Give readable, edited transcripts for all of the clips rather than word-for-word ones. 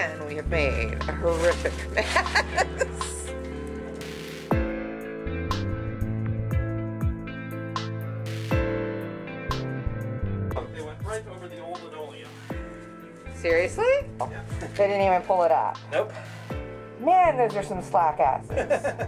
again, we have made a horrific mess. They went right over the old linoleum. Seriously? Yeah. They didn't even pull it up. Nope. Man, those are some slack asses.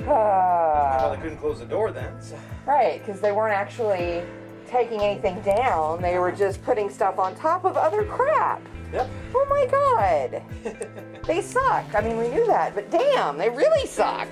Well, they couldn't close the door then. So. Right, because they weren't actually taking anything down. They were just putting stuff on top of other crap. Yep. Oh my God. They suck. I mean, we knew that, but damn, they really suck.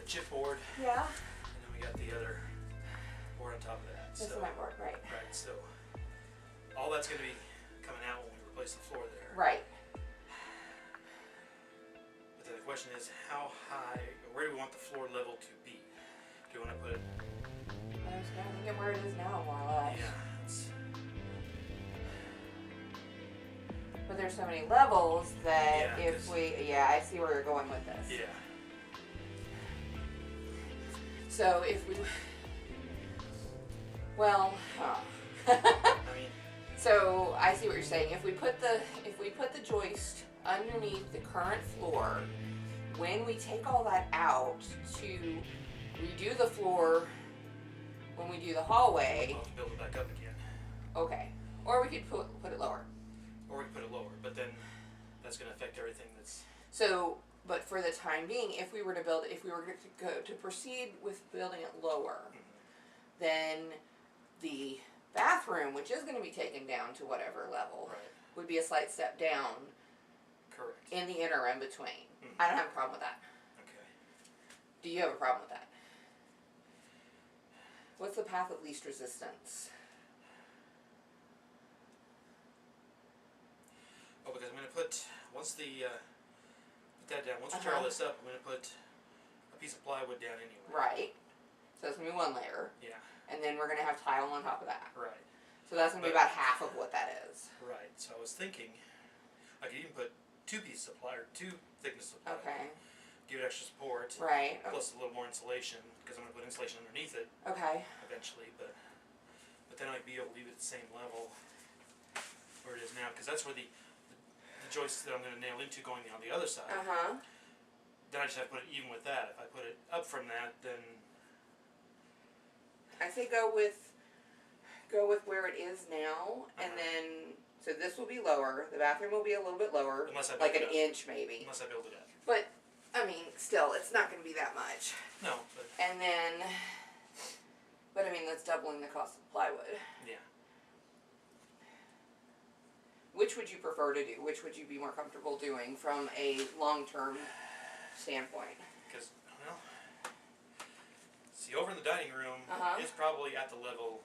Chipboard. Yeah. And then we got the other board on top of that. This is my board, right. Right, so all that's going to be coming out when we replace the floor there. Right. But then the question is, how high, where do we want the floor level to be? Do you want to put it? I was kind of thinking where it is now, more or less. Yeah. It's, but there's so many levels that Yeah, if we, yeah, I see where you're going with this. yeah. So if we, well, I mean, so I see what you're saying. If we put the joist underneath the current floor, when we take all that out to redo the floor, when we do the hallway, we'll have to build it back up again. okay, or we could put it lower. Or we can put it lower, but then that's going to affect everything that's. So, but for the time being, if we were to proceed with building it lower, then the bathroom, which is going to be taken down to whatever level, Right. would be a slight step down. Correct. In the interim between. I don't have a problem with that. Okay. Do you have a problem with that? What's the path of least resistance? Oh, because I'm going to put, once the, put that down, once we tear all this up, I'm going to put a piece of plywood down anyway. Right. So it's going to be one layer. Yeah. And then we're going to have tile on top of that. Right. So that's going to be about half of what that is. Right. So I was thinking, I could even put two pieces of plywood, two thicknesses of plywood. Okay. Give it extra support. Right. Plus a little more insulation, because I'm going to put insulation underneath it. Okay. Eventually, but then I'd be able to leave it at the same level where it is now, because that's where the joists that I'm going to nail into going on the other side. Then I just have to put it even with that. If I put it up from that, then I say go with where it is now, and then so this will be lower. The bathroom will be a little bit lower, Unless I build like an it up. inch maybe. Unless I build it up. But I mean, still, it's not going to be that much. No, but And then, but I mean, that's doubling the cost of plywood. yeah. Which would you prefer to do? Which would you be more comfortable doing from a long-term standpoint? Because, well, see, over in the dining room, it's probably at the level.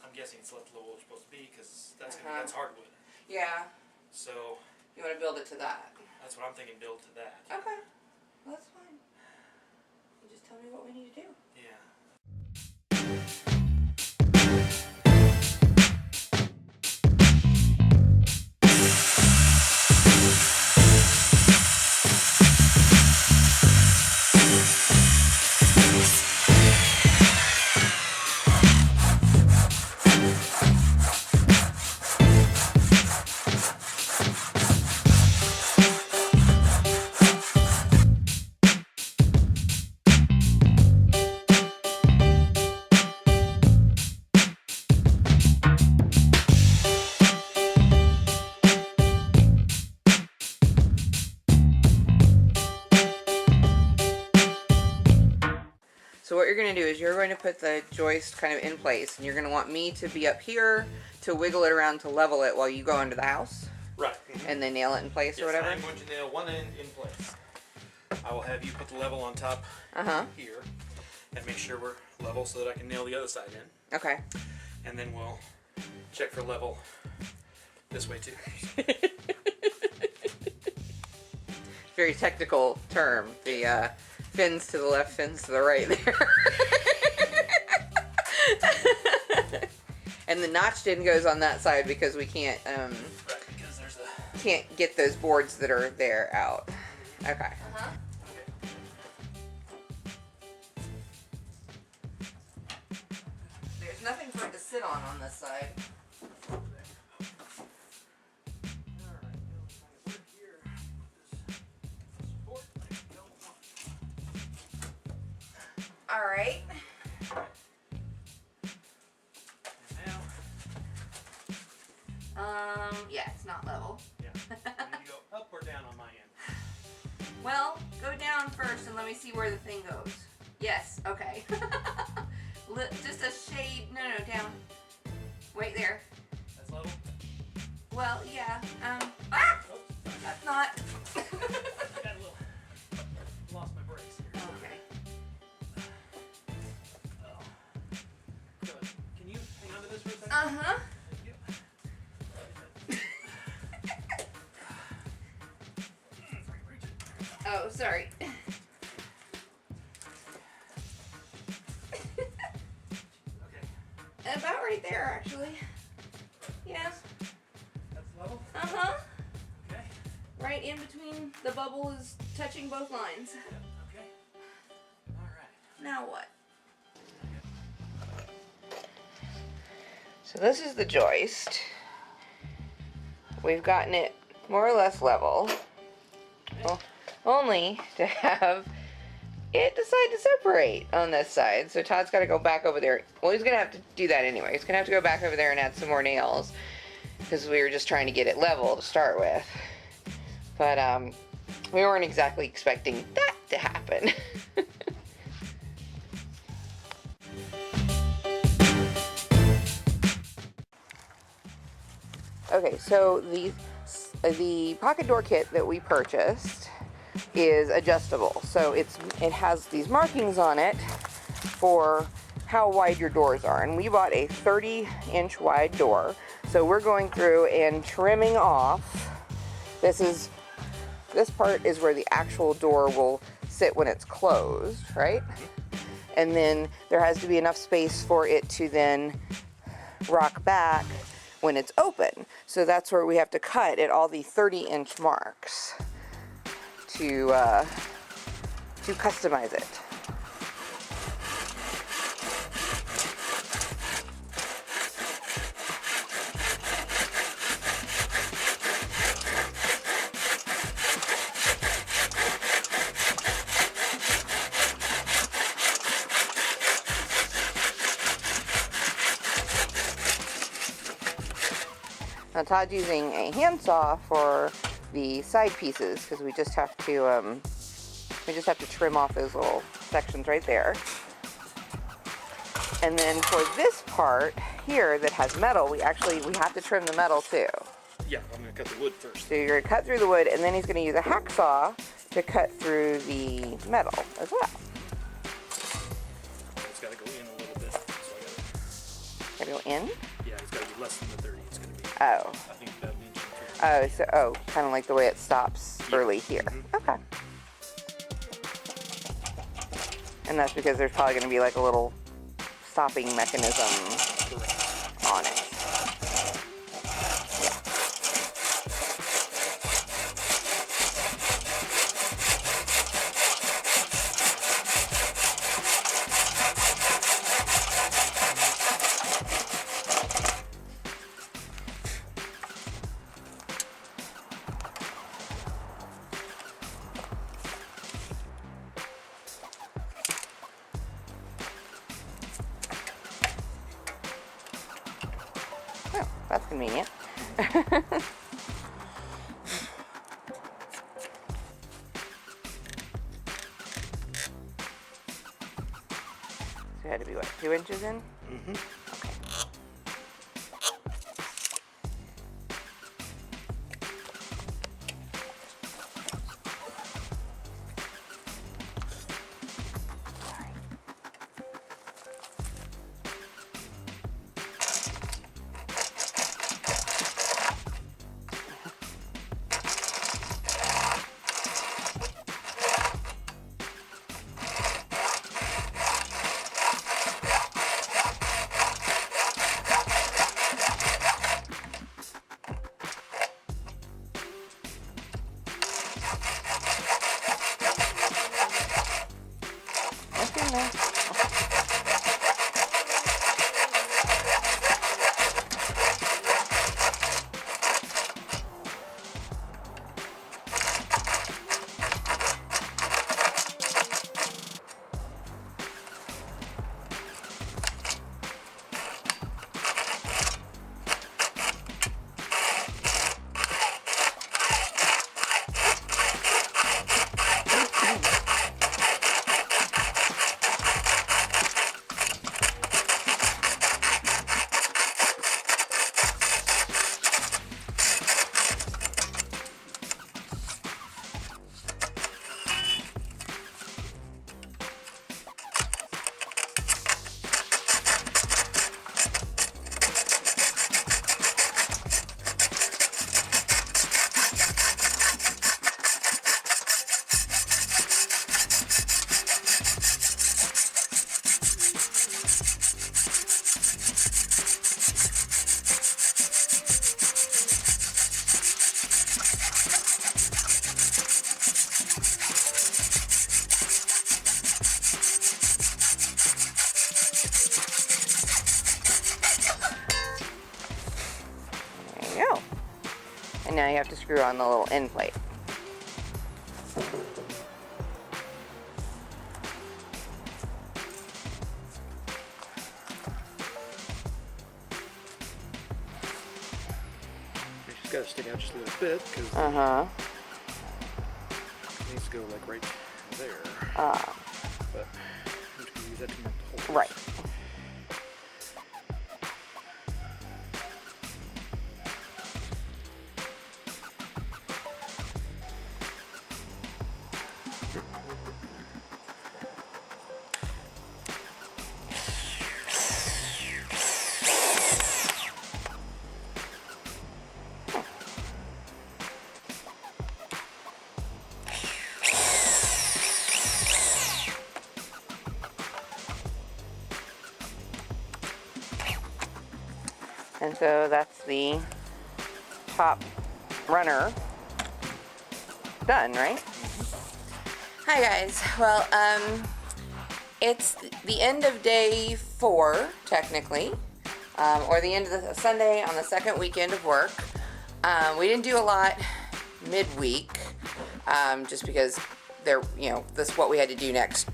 I'm guessing it's at the level it's supposed to be, because that's that's hardwood. Yeah. So You want to build it to that? that's what I'm thinking. Build to that. Okay. Well, that's fine. You just tell me what we need to do. Yeah. So what you're going to do is you're going to put the joist kind of in place, and you're going to want me to be up here to wiggle it around to level it while you go into the house. Right. And then nail it in place or whatever? I'm going to nail one end in place. I will have you put the level on top here and make sure we're level so that I can nail the other side in. Okay. And then we'll check for level this way too. Very technical term. The fins to the left, fins to the right there. And the notched in goes on that side because we can't Right, because there's a... can't get those boards that are there out. Okay. Okay. There's nothing for it to sit on this side. All right. Yeah, it's not level. Yeah. You need to go up or down on my end? Well, go down first and let me see where the thing goes. Yes, okay. Just a shade, no, down. Wait there. That's level? Well, yeah, Oops, that's not. I got a little, lost my brakes here. Okay. Oh. Good. Can you hang on to this for a second? Uh-huh. Thank you. Reach it. Oh, sorry. Okay. About right there, actually. Yeah. That's level? Uh-huh. Okay. Right in between the bubble is touching both lines. Yep. Okay. All right. Now what? So this is the joist. We've gotten it more or less level. Well, only to have it decide to separate on this side. So Todd's got to go back over there. Well, he's going to have to do that anyway. He's going to have to go back over there and add some more nails because we were just trying to get it level to start with. But we weren't exactly expecting that to happen. Okay, so the pocket door kit that we purchased is adjustable. So it has these markings on it for how wide your doors are. And we bought a 30-inch wide door. So we're going through and trimming off. This part is where the actual door will sit when it's closed, right? And then there has to be enough space for it to then rock back when it's open. So that's where we have to cut at all the 30-inch marks to customize it. Now Todd's using a handsaw for the side pieces because we just have to trim off those little sections right there. And then for this part here that has metal, we have to trim the metal too. Yeah, I'm gonna cut the wood first. So you're gonna cut through the wood, and then he's gonna use a hacksaw to cut through the metal as well. It's gotta go in a little bit. So Gotta go in? yeah, it's gotta be less than the 30. It's gonna be. Oh. I think about an inch and Kind of like the way it stops early here. Okay. And that's because there's probably gonna be like a little stopping mechanism on it. Oh, that's convenient. So it had to be what, 2 inches in? Mm-hmm. Okay. now you have to screw on the little end plate. She's got to stick out just a little bit because it needs to go like right there. But I'm just going to use that to mark the holes. Right. And so that's the top runner done, right? Hi guys. Well, it's the end of day 4, technically, or the end of the Sunday on the second weekend of work. We didn't do a lot midweek, just because what we had to do next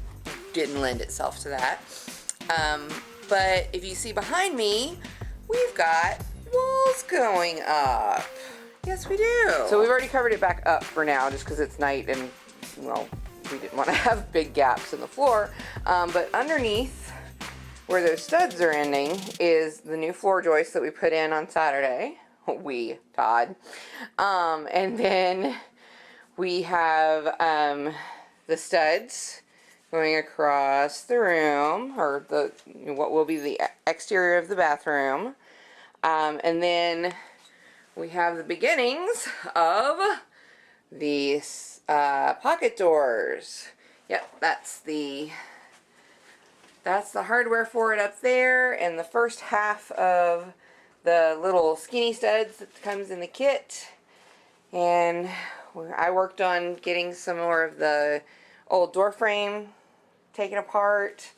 didn't lend itself to that. But if you see behind me, we've got walls going up. Yes, we do. So we've already covered it back up for now, just because it's night and, well, we didn't want to have big gaps in the floor. But underneath, where those studs are ending, is the new floor joist that we put in on Saturday. Todd. And then we have the studs going across the room, or what will be the exterior of the bathroom. And then we have the beginnings of these pocket doors. Yep, that's the hardware for it up there, and the first half of the little skinny studs that comes in the kit. And I worked on getting some more of the old door frame taken apart,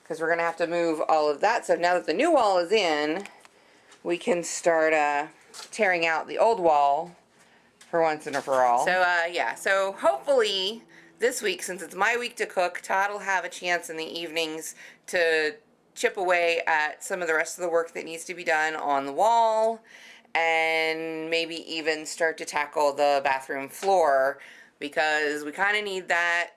because we're going to have to move all of that. So now that the new wall is in, we can start tearing out the old wall for once and for all. So yeah, so hopefully this week, since it's my week to cook, Todd will have a chance in the evenings to chip away at some of the rest of the work that needs to be done on the wall, and maybe even start to tackle the bathroom floor, because we kind of need that.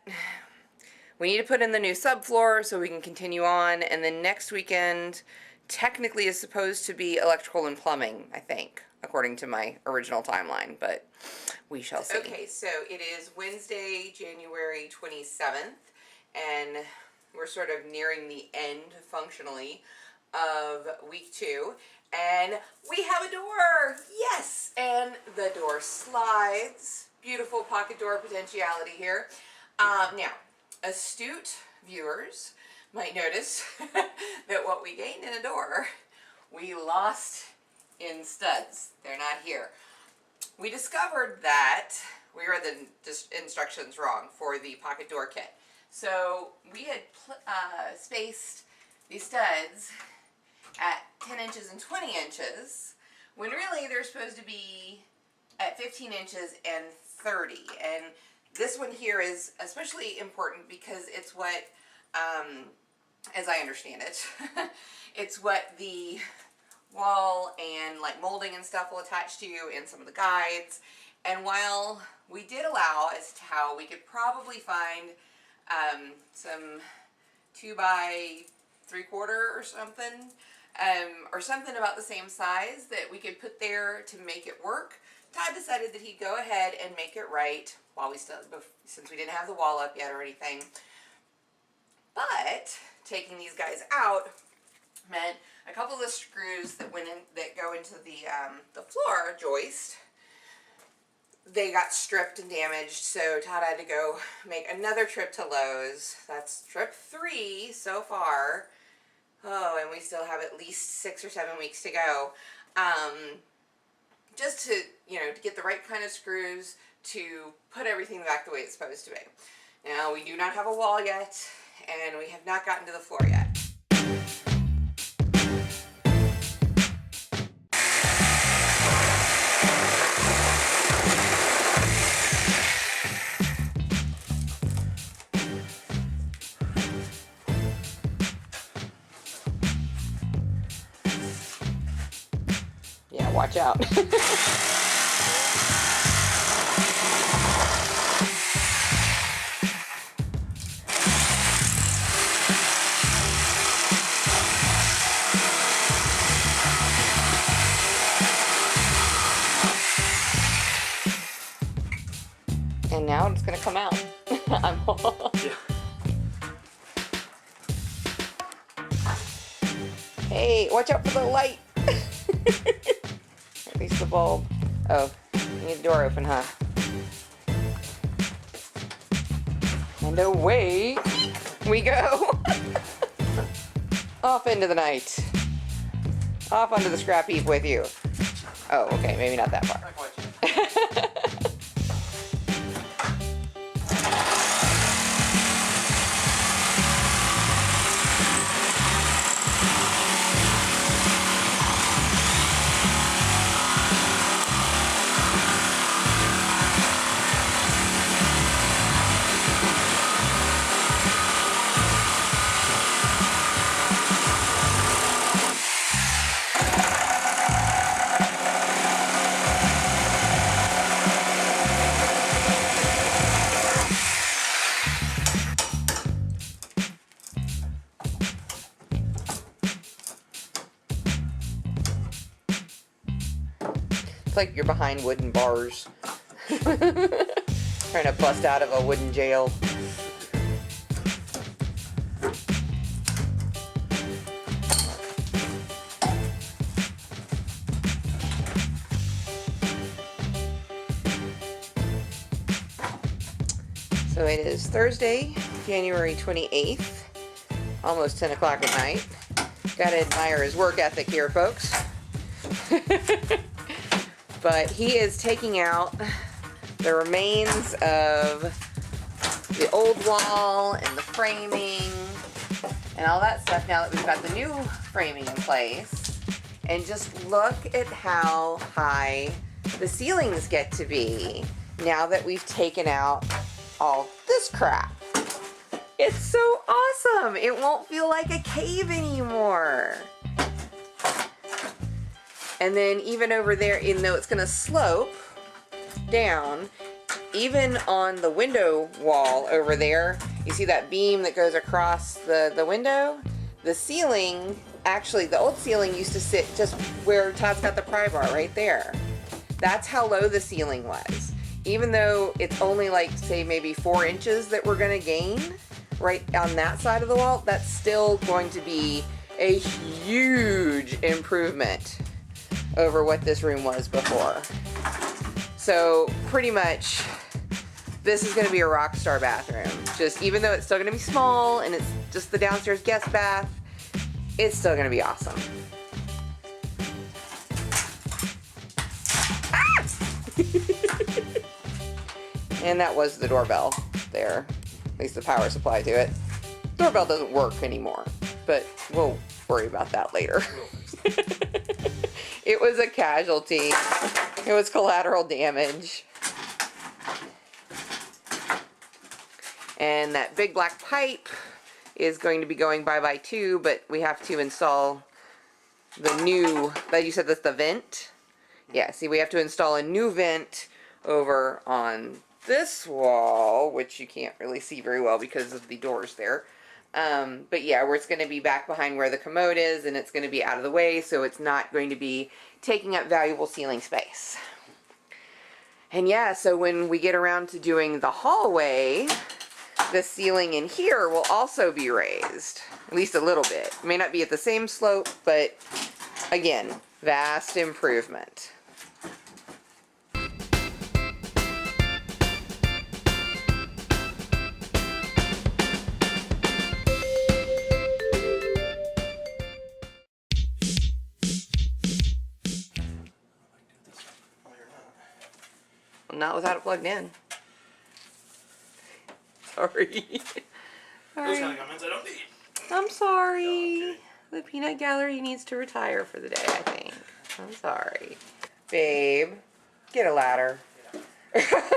We need to put in the new subfloor so we can continue on, and then next weekend technically is supposed to be electrical and plumbing, I think, according to my original timeline, but we shall see. Okay, so it is Wednesday, January 27th, and we're sort of nearing the end, functionally, of week 2, and we have a door! Yes! And the door slides. Beautiful pocket door potentiality here. Now, astute viewers might notice that what we gained in a door, we lost in studs. They're not here. We discovered that we read the instructions wrong for the pocket door kit. So we had spaced these studs at 10 inches and 20 inches, when really they're supposed to be at 15 inches and 30. And this one here is especially important because it's what, as I understand it, it's what the wall and like molding and stuff will attach to in some of the guides. And while we did allow as to how we could probably find some 2 by 3/4 or something about the same size that we could put there to make it work, Todd decided that he'd go ahead and make it right while since we didn't have the wall up yet or anything. But taking these guys out meant a couple of the screws that go into the floor joist, they got stripped and damaged, so Todd had to go make another trip to Lowe's. That's trip 3 so far. Oh, and we still have at least 6 or 7 weeks to go. Just to, to get the right kind of screws to put everything back the way it's supposed to be. Now, we do not have a wall yet, and we have not gotten to the floor yet. watch out. And now it's gonna come out. Yeah. Hey, watch out for the light. At least the bulb. Oh, you need the door open, huh? And away we go. Off into the night. Off onto the scrap heap with you. Oh, okay, maybe not that far. Like you're behind wooden bars. Trying to bust out of a wooden jail. So it is Thursday, January 28th, almost 10 o'clock at night. Gotta admire his work ethic here, folks. But he is taking out the remains of the old wall and the framing and all that stuff now that we've got the new framing in place. And just look at how high the ceilings get to be now that we've taken out all this crap. It's so awesome. It won't feel like a cave anymore. And then even over there, even though it's going to slope down, even on the window wall over there, you see that beam that goes across the window? The ceiling, actually the old ceiling used to sit just where Todd's got the pry bar right there. That's how low the ceiling was. Even though it's only like, say, maybe 4 inches that we're going to gain right on that side of the wall, that's still going to be a huge improvement over what this room was before. So pretty much this is going to be a rock star bathroom. Just even though it's still going to be small and it's just the downstairs guest bath, it's still going to be awesome. Ah! And that was the doorbell there, at least the power supply to it. Doorbell doesn't work anymore, but we'll worry about that later. It was a casualty. It was collateral damage. And that big black pipe is going to be going bye-bye too, but we have to install the new, that you said that's the vent? Yeah, see, we have to install a new vent over on this wall, which you can't really see very well because of the doors there. But yeah, where it's going to be back behind where the commode is, and it's going to be out of the way, so it's not going to be taking up valuable ceiling space. And yeah, so when we get around to doing the hallway, the ceiling in here will also be raised, at least a little bit. It may not be at the same slope, but again, vast improvement. Not without it plugged in. Sorry. Those kind of comments I don't need. I'm sorry. Oh, okay. The peanut gallery needs to retire for the day, I think. I'm sorry. Babe, get a ladder. Yeah.